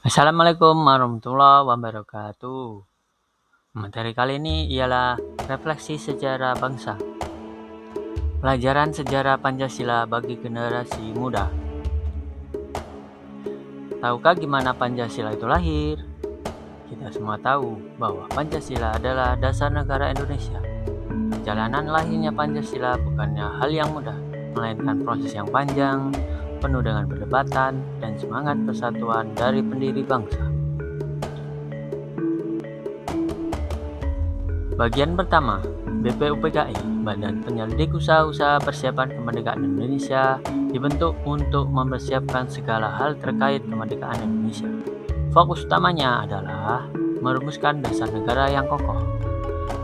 Assalamualaikum warahmatullahi wabarakatuh. Materi kali ini ialah refleksi sejarah bangsa. Pelajaran sejarah Pancasila bagi generasi muda. Tahukah gimana Pancasila itu lahir? Kita semua tahu bahwa Pancasila adalah dasar negara Indonesia. Perjalanan lahirnya Pancasila bukannya hal yang mudah, melainkan proses yang panjang, penuh dengan perdebatan dan semangat persatuan dari pendiri bangsa. Bagian pertama, BPUPKI, Badan Penyelidik Usaha-Usaha Persiapan Kemerdekaan Indonesia, dibentuk untuk mempersiapkan segala hal terkait kemerdekaan Indonesia. Fokus utamanya adalah merumuskan dasar negara yang kokoh.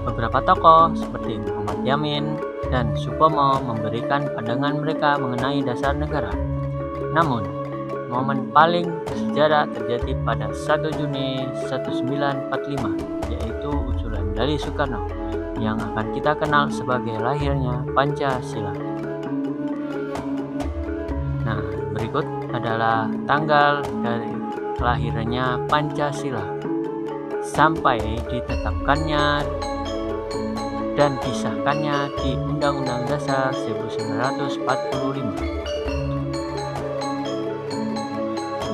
Beberapa tokoh seperti Muhammad Yamin dan Supomo memberikan pandangan mereka mengenai dasar negara. Namun, momen paling bersejarah terjadi pada 1 Juni 1945, yaitu usulan dari Soekarno yang akan kita kenal sebagai lahirnya Pancasila. Nah, berikut adalah tanggal dari lahirnya Pancasila sampai ditetapkannya dan disahkannya di Undang-Undang Dasar 1945.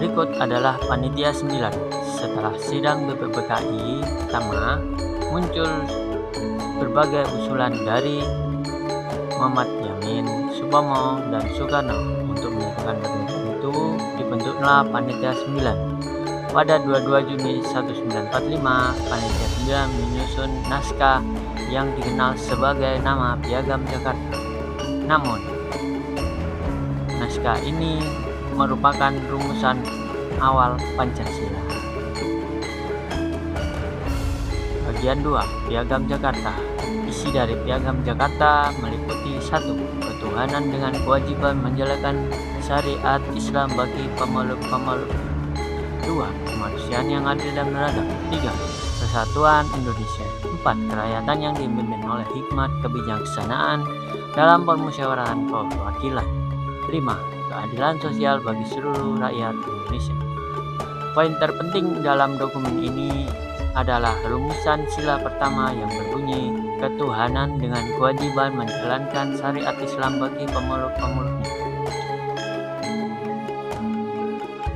Berikut adalah Panitia 9. Setelah sidang BPUPKI pertama, muncul berbagai usulan dari Muhammad Yamin, Supomo, dan Soekarno. Untuk menyatukan pernyataan itu, dibentuklah Panitia 9. Pada 22 Juni 1945, Panitia 9 menyusun naskah yang dikenal sebagai nama Piagam Jakarta. Namun, naskah ini merupakan rumusan awal Pancasila. Bagian 2, Piagam Jakarta. Isi dari Piagam Jakarta meliputi 1. Ketuhanan dengan kewajiban menjalankan syariat Islam bagi pemeluk-pemeluk. 2. Kemanusiaan yang adil dan beradab. 3. Persatuan Indonesia. 4. Kerakyatan yang dipimpin oleh hikmat kebijaksanaan dalam permusyawaratan perwakilan. 5. Keadilan sosial bagi seluruh rakyat Indonesia. Poin terpenting dalam dokumen ini adalah rumusan sila pertama yang berbunyi ketuhanan dengan kewajiban menjalankan syariat Islam bagi pemeluk-pemeluknya.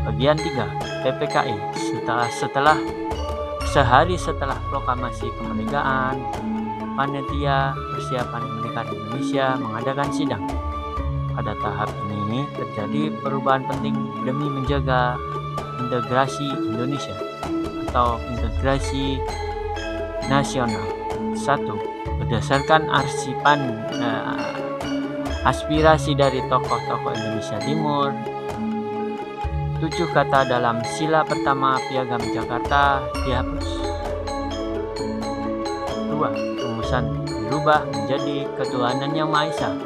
Bagian 3, PPKI. Sehari setelah proklamasi kemerdekaan, Panitia Persiapan Kemerdekaan Indonesia mengadakan sidang. Pada tahap ini terjadi perubahan penting demi menjaga integrasi Indonesia atau integrasi nasional. 1. Berdasarkan aspirasi dari tokoh-tokoh Indonesia Timur, 7 kata dalam sila pertama Piagam Jakarta dihapus. 2. Rumusan dirubah menjadi ketuhanan yang Maha Esa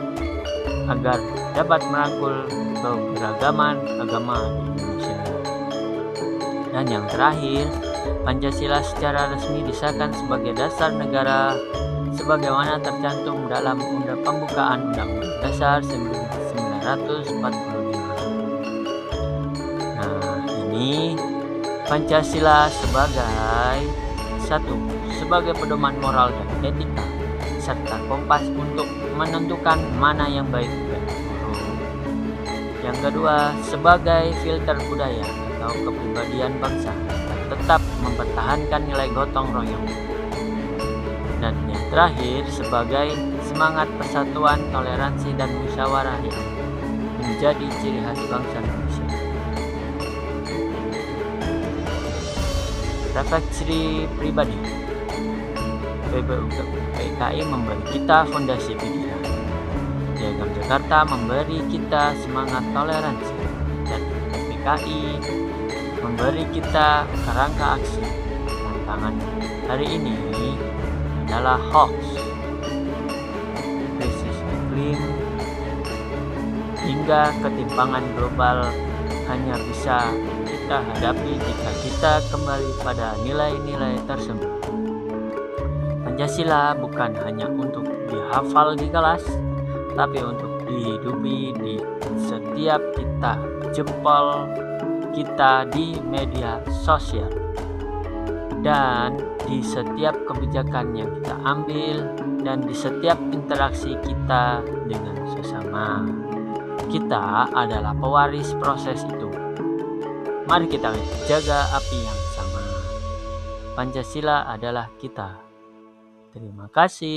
agar dapat merangkul keberagaman agama di Indonesia. Dan yang terakhir, Pancasila secara resmi disahkan sebagai dasar negara sebagaimana tercantum dalam pembukaan Undang-Undang Dasar 1945. Nah, ini Pancasila sebagai pedoman moral dan etika serta kompas untuk menentukan mana yang baik dan buruk. Yang kedua, sebagai filter budaya atau kepribadian bangsa dan tetap mempertahankan nilai gotong royong. Dan yang terakhir, sebagai semangat persatuan, toleransi, dan musyawarah yang menjadi ciri khas bangsa Indonesia. Refleksi pribadi. BPUPKI memberi kita fondasi pikiran. Piagam Jakarta memberi kita semangat toleransi, dan PPKI memberi kita kerangka aksi. Tantangan hari ini adalah hoax, krisis iklim, hingga ketimpangan global hanya bisa kita hadapi jika kita kembali pada nilai-nilai tersebut. Pancasila bukan hanya untuk dihafal di kelas, tapi untuk dihidupi di setiap kita jempol kita di media sosial. Dan di setiap kebijakan yang kita ambil dan di setiap interaksi kita dengan sesama. Kita adalah pewaris proses itu. Mari kita jaga api yang sama. Pancasila adalah kita. Terima kasih.